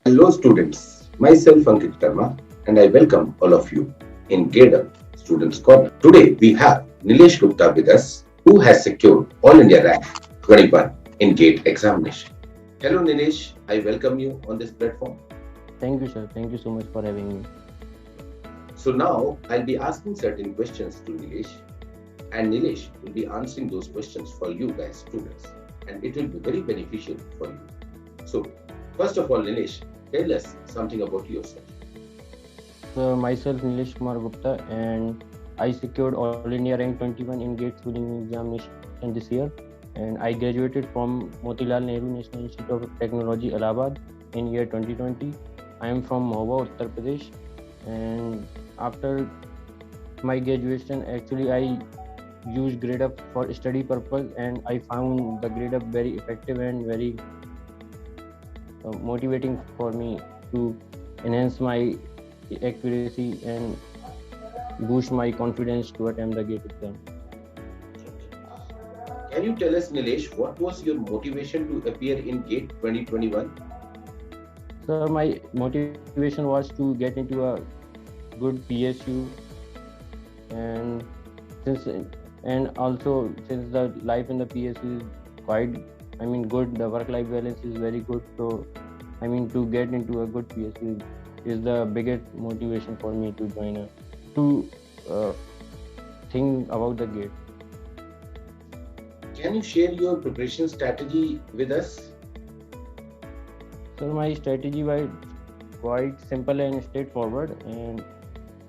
Hello students, myself Ankit Sharma and I welcome all of you in GADE Students Corner. Today we have Nilesh Gupta with us who has secured All India Rank 21 in GATE examination. Hello Nilesh, I welcome you on this platform. Thank you, sir. Thank you so much for having me. So now I'll be asking certain questions to Nilesh and Nilesh will be answering those questions for you guys students and it will be very beneficial for you. So first of all Nilesh, tell us something about yourself. So, myself, Nilesh Kumar Gupta, and I secured All India Rank 21 in GATE schooling examination this year. And I graduated from Motilal Nehru National Institute of Technology, Allahabad in year 2020. I am from Mahua, Uttar Pradesh. And after my graduation, actually, I used GradeUp for study purpose, and I found the GradeUp very effective and very motivating for me to enhance my accuracy and boost my confidence to attempt the GATE exam. Can you tell us, Nilesh, what was your motivation to appear in GATE 2021? So my motivation was to get into a good PSU, and since and also since the life in the PSU is quite, good. The work-life balance is very good. So to get into a good PSU is the biggest motivation for me to join to uh, think about the GATE. Can you share your preparation strategy with us? So my strategy was quite simple and straightforward. And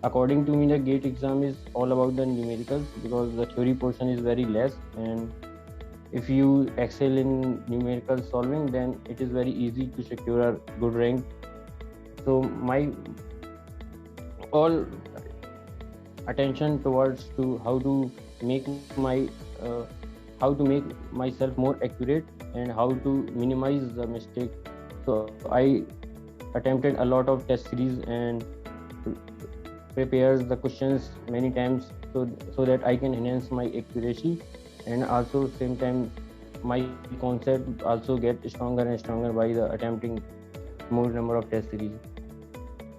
according to me, the GATE exam is all about the numericals because the theory portion is very less. And if you excel in numerical solving, then it is very easy to secure a good rank. So my all attention towards to make my uh, how to make myself more accurate and how to minimize the mistake. So I attempted a lot of test series and prepares the questions many times so that I can enhance my accuracy, and also same time my concept also get stronger and stronger by the attempting more number of test series.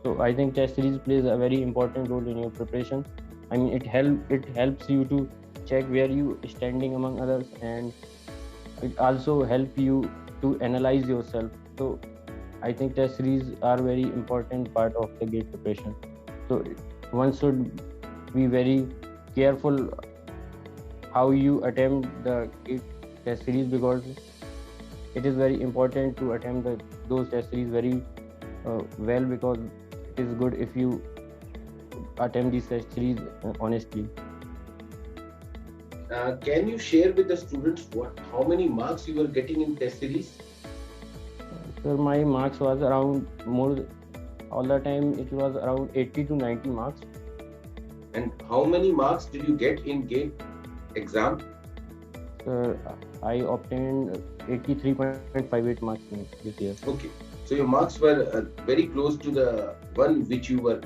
So I think test series plays a very important role in your preparation. It helps you to check where you standing among others, and it also help you to analyze yourself. So I think test series are very important part of the GATE preparation. So one should be very careful how you attempt the GATE test series because it is very important to attempt those test series very well, because it is good if you attempt these test series honestly. Can you share with the students how many marks you were getting in test series? So my marks was around more all the time. It was around 80 to 90 marks. And how many marks did you get in GATE exam? So I obtained 83.58 marks in this year. Okay, so your marks were very close to the one which you were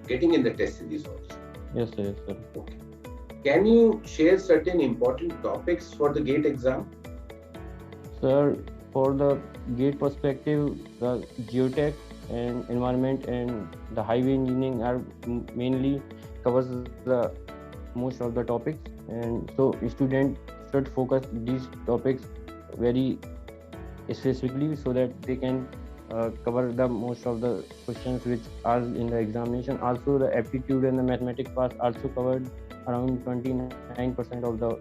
getting in the test series also. Yes, sir. Yes, sir. Okay. Can you share certain important topics for the GATE exam? Sir, for the GATE perspective, the geotech and environment and the highway engineering are mainly covers the most of the topics, and so student should focus these topics very specifically so that they can cover the most of the questions which are in the examination. Also, the aptitude and the mathematics part also covered around 29% of the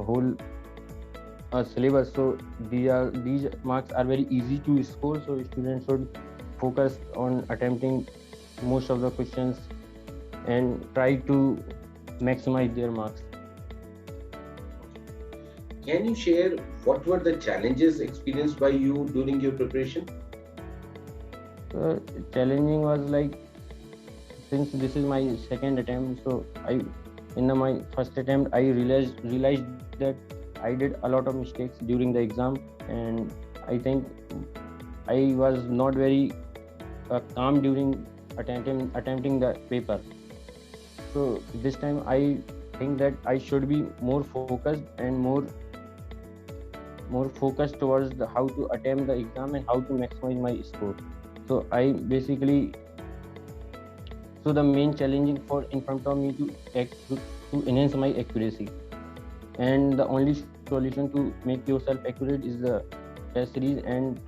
whole syllabus. So these marks are very easy to score. So students should focus on attempting most of the questions and try to maximize their marks. Can you share what were the challenges experienced by you during your preparation? So challenging was like, since this is my second attempt, so my first attempt I realized that I did a lot of mistakes during the exam, and I think I was not very calm during attempting the paper. So this time I think that I should be more focused and more focused towards how to attempt the exam and how to maximize my score. So I basically, so the main challenging for in front of me to enhance my accuracy, and the only solution to make yourself accurate is the test series, and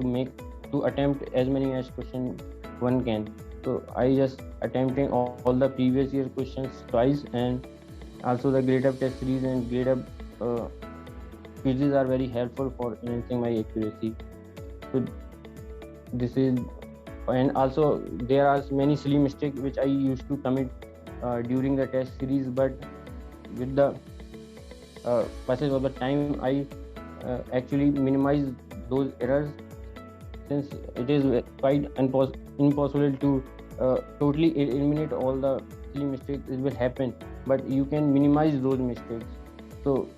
to attempt as many as question one can. So I just attempting all the previous year questions twice, and also the grade up test series and grade up uh, quizzes are very helpful for enhancing my accuracy. So this is, and also there are many silly mistakes which I used to commit during the test series, but with the passage of the time I actually minimize those errors, since it is quite impossible to totally eliminate all the silly mistakes. It will happen, but you can minimize those mistakes. So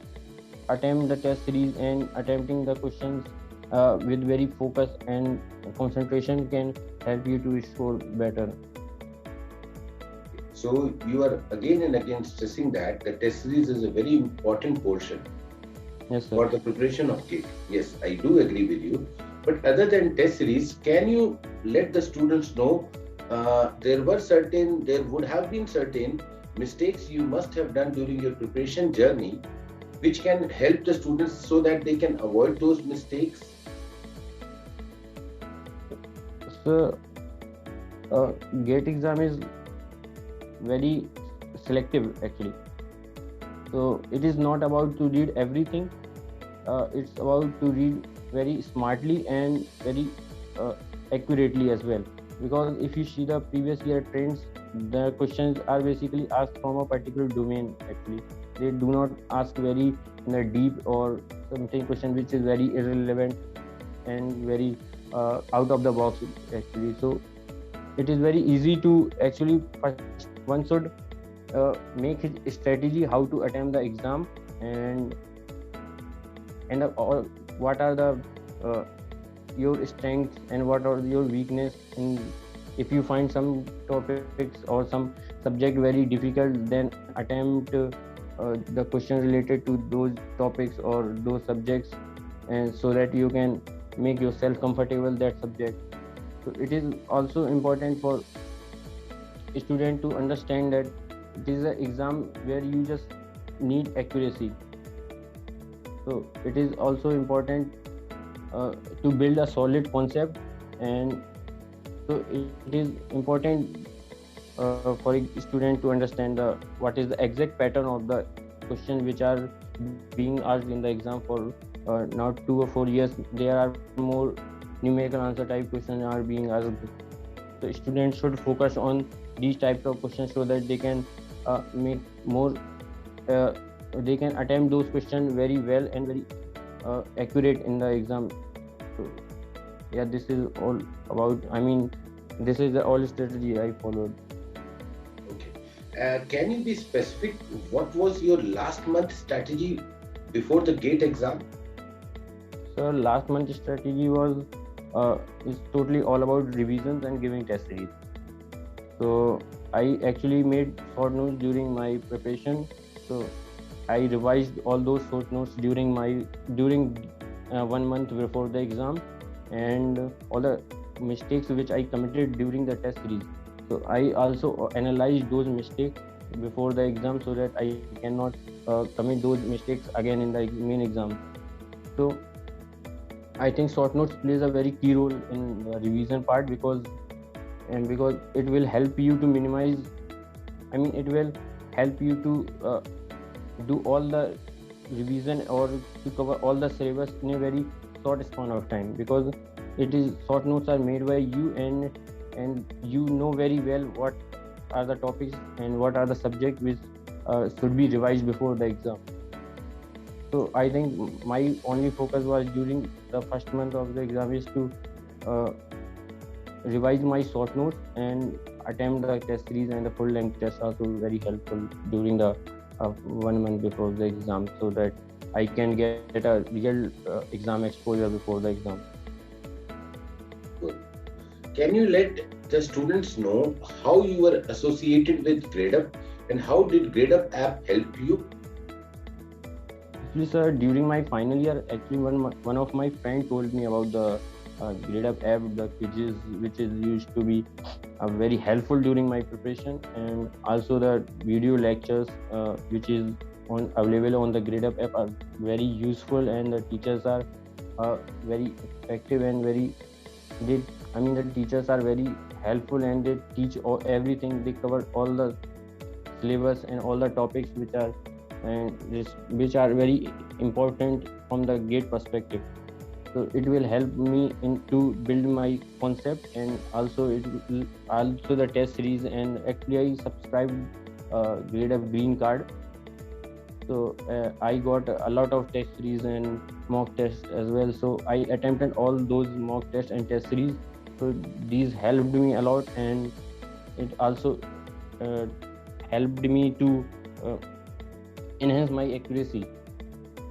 attempt the test series and attempting the questions with very focus and concentration can help you to score better. So you are again and again stressing that the test series is a very important portion Yes, for sir. the preparation of GATE. Yes, I do agree with you. But other than test series, can you let the students know there would have been certain mistakes you must have done during your preparation journey, which can help the students so that they can avoid those mistakes? So GATE exam is very selective actually. So it is not about to read everything. It's about to read very smartly and very uh, accurately as well. Because if you see the previous year trends, the questions are basically asked from a particular domain. Actually, they do not ask very in a deep or something question which is very irrelevant and very out of the box actually. So it is very easy to actually first one should make his strategy how to attempt the exam, and all, what are the uh, your strengths and what are your weakness in, if you find some topics or some subject very difficult, then attempt the question related to those topics or those subjects, and so that you can make yourself comfortable that subject. So it is also important for student to understand that it is an exam where you just need accuracy. So it is also important to build a solid concept, and so it is important for a student to understand the what is the exact pattern of the questions which are being asked in the exam for now 2 or 4 years. There are more numerical answer type questions are being asked. So students should focus on these types of questions so that they can make more uh, they can attempt those questions very well and very accurate in the exam. So yeah, this is all about, I mean, this is the all strategy I followed. Okay. Can you be specific? What was your last month strategy before the GATE exam? So last month's strategy was is totally all about revisions and giving test series. So I actually made short notes during my preparation. So I revised all those short notes during 1 month before the exam, and all the mistakes which I committed during the test series. So I also analyzed those mistakes before the exam so that I cannot commit those mistakes again in the main exam. So I think short notes plays a very key role in the revision part, because it will help you to minimize, I mean, it will help you to do all the revision or to cover all the syllabus in a very short span of time, because it is short notes are made by you, and you know very well what are the topics and what are the subjects which should be revised before the exam. So I think my only focus was during the first month of the exam is to uh, revise my short notes and attempt the test series, and the full length test also very helpful during the 1 month before the exam, so that I can get a real exam exposure before the exam. Good. Can you let the students know how you were associated with GradeUp and how did GradeUp app help you? Actually, sir, during my final year, actually one of my friend told me about the GradeUp app, the quizzes, which is used to be very helpful during my preparation, and also the video lectures, which is available on the GradeUp app, are very useful, and the teachers are very effective and very they the teachers are very helpful, and they teach everything. They cover all the syllabus and all the topics which are very important from the GATE perspective. So it will help me to build my concept, and also the test series. And actually I subscribed GradeUp Green Card, so I got a lot of test series and mock tests as well. So I attempted all those mock tests and test series. So these helped me a lot, and it also uh, helped me to uh, enhance my accuracy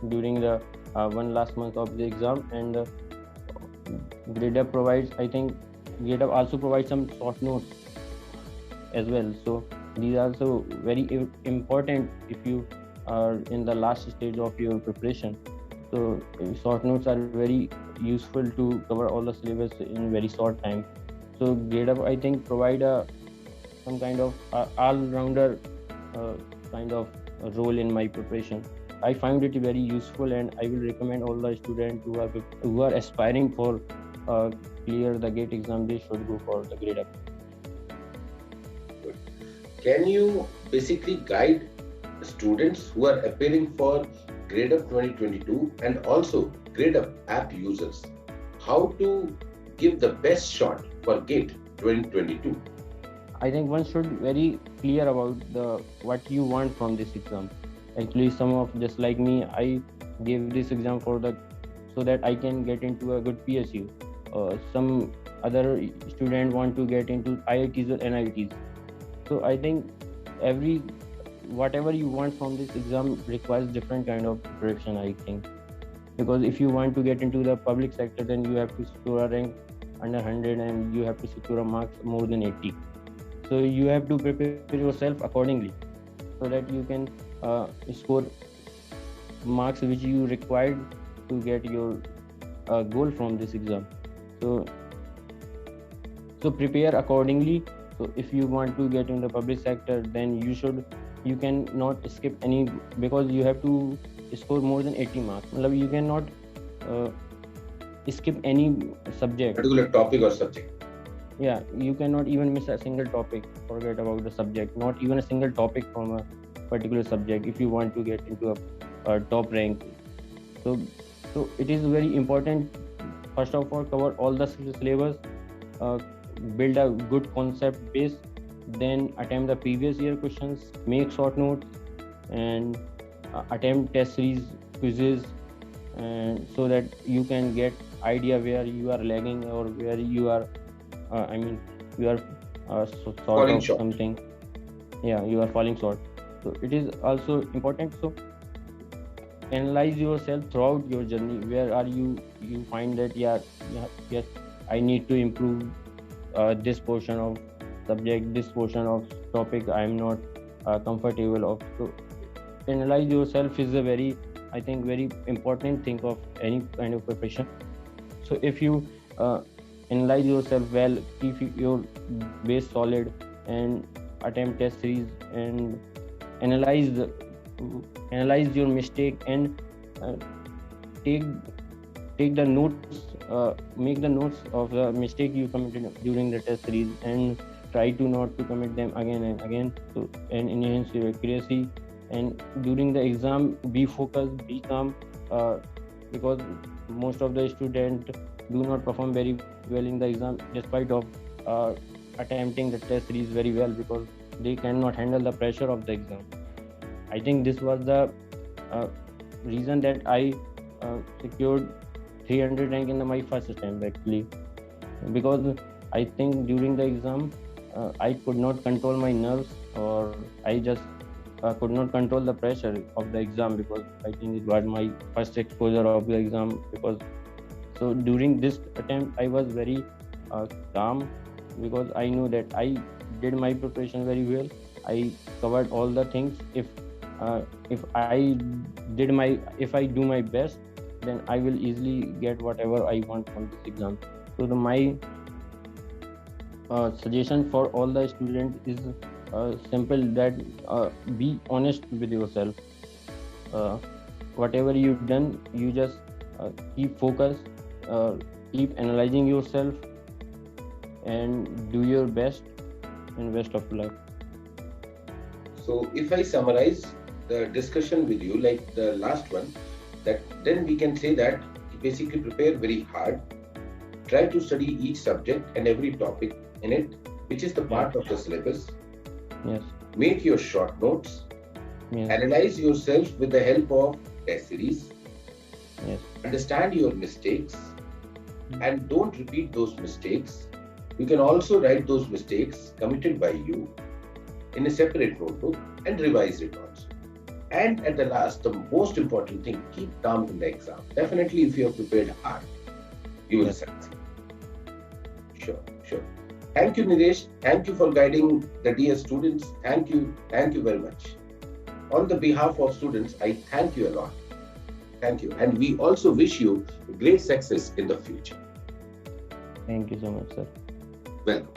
during the one last month of the exam. And GradeUp provides, I think GradeUp also provides some short notes as well. So these are also very important if you are in the last stage of your preparation. So short notes are very useful to cover all the syllabus in very short time. So GradeUp, I think, provide some kind of all-rounder kind of role in my preparation. I find it very useful, and I will recommend all the students who are aspiring for clear the GATE exam. They should go for the GradeUp. Can you basically guide students who are appearing for GradeUp 2022 and also GradeUp app users how to give the best shot for GATE 2022? I think one should very clear about what you want from this exam. Actually, some of just like me, I gave this exam so that I can get into a good PSU. Some other student want to get into IITs or NITs. So I think whatever you want from this exam requires different kind of preparation, I think. Because if you want to get into the public sector, then you have to score a rank under 100, and you have to secure a marks more than 80. So you have to prepare yourself accordingly, so that you can score marks which you required to get your goal from this exam. So prepare accordingly. So if you want to get in the public sector, then you can not skip any, because you have to score more than 80 marks. You cannot skip any subject, Particular topic or subject. Yeah, you cannot even miss a single topic. Forget about the subject, not even a single topic from a particular subject if you want to get into a top rank. So it is very important, first of all, cover all the syllabus, build a good concept base, then attempt the previous year questions, make short notes, and attempt test series, quizzes, and so that you can get idea where you are lagging, or where you are you are Falling of short. something. Yeah, you are falling short. So it is also important. So analyze yourself throughout your journey. Where are you find that yes, I need to improve this portion of subject, this portion of topic I am not comfortable of. So analyze yourself is a very important thing of any kind of preparation. So if you analyze yourself well, keep your base solid, and attempt test series, and analyze your mistake, and take the notes, make the notes of the mistake you committed during the test series, and try to not to commit them again and again, and enhance your accuracy. And during the exam, be focused, be calm, because most of the students do not perform very well in the exam, despite of attempting the test series very well, because they cannot handle the pressure of the exam. I think this was the reason that I secured 300 rank in my first attempt, actually, because I think during the exam I could not control my nerves, or I just could not control the pressure of the exam, because I think it was my first exposure of the exam. So during this attempt, I was very calm, because I knew that I did my preparation very well. I covered all the things. If I do my best, then I will easily get whatever I want from this exam. So my suggestion for all the students is simple, that be honest with yourself. uh, Whatever you've done, you just keep focus, uh, keep analyzing yourself, and do your best, and best of luck. So if I summarize the discussion with you, like the last one, that then we can say that basically prepare very hard, try to study each subject and every topic in it, which is the part of the syllabus. Yes. Make your short notes, Yes. analyze yourself with the help of test series, Yes. understand your mistakes, and don't repeat those mistakes. You can also write those mistakes committed by you in a separate notebook and revise it also. And at the last, the most important thing, keep calm in the exam. Definitely, if you have prepared hard, you will Yes. succeed. Sure, sure. Thank you, Nilesh. Thank you for guiding the dear students. Thank you very much. On the behalf of students, I thank you a lot. Thank you. And we also wish you great success in the future. Thank you so much, sir. Welcome.